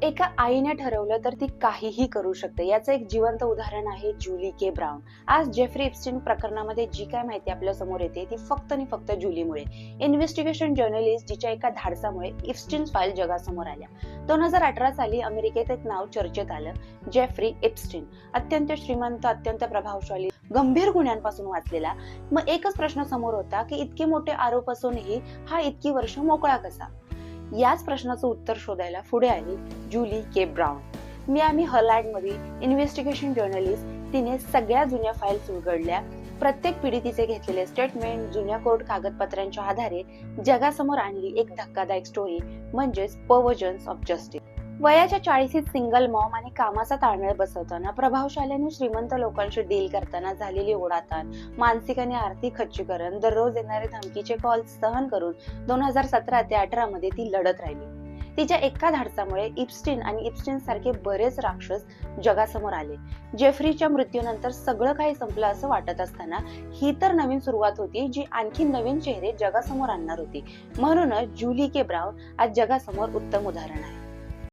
एका आईने ठरवलं तर ती काहीही करू शकते, याचं एक जिवंत उदाहरण आहे जुली के ब्राउन. आज जेफ्री एप्स्टीन प्रकरणामध्ये जी काय माहिती आपल्या समोर येते ती फक्त आणि फक्त जुलीमुळे. इन्व्हेस्टिगेशन जर्नलिस्ट जिच्या एका धाडसामुळे एप्स्टीन फाईल जगासमोर आल्या. 2018 साली अमेरिकेत एक नाव चर्चेत आलं, जेफ्री एप्स्टीन. अत्यंत श्रीमंत, अत्यंत प्रभावशाली, गंभीर गुन्ह्यांपासून वाचलेला. मग एकच प्रश्न समोर होता की इतके मोठे आरोप असूनही हा इतकी वर्ष मोकळा कसा? याच प्रश्नाचं उत्तर शोधायला पुढे आली जुली के ब्राउन. मियामी हर्लँडमधील इन्व्हेस्टिगेशन जर्नलिस्ट. तिने सगळ्या जुन्या फाईल्स उघडल्या. प्रत्येक पीडितीचे घेतलेले स्टेटमेंट, जुन्या कोर्ट कागदपत्रांच्या आधारे जगासमोर आणली एक धक्कादायक स्टोरी, म्हणजेच पर्व्हर्जन्स ऑफ जस्टिस. वयाच्या 40शीत सिंगल मॉम आणि कामाचा ताळमेळ बसवताना, प्रभावशाली आणि श्रीमंत लोकांशी डील करताना झालेली ओढाताण, मानसिक आणि आर्थिक खच्चीकरण, दररोज येणारे धमकीचे कॉल सहन करून 2017 ते 18 मध्ये ती लढत राहिली. तिच्या एका धाडसामुळे एप्स्टीन आणि एप्स्टीन सारखे बरेच राक्षस जगासमोर आले. जेफ्रीच्या मृत्यूनंतर सगळं काही संपलं असं वाटत असताना ही तर नवीन सुरुवात होती, जी आणखी नवीन चेहरे जगासमोर आणणार होती. म्हणूनच जुली के ब्राउन आज जगासमोर उत्तम उदाहरण आहे.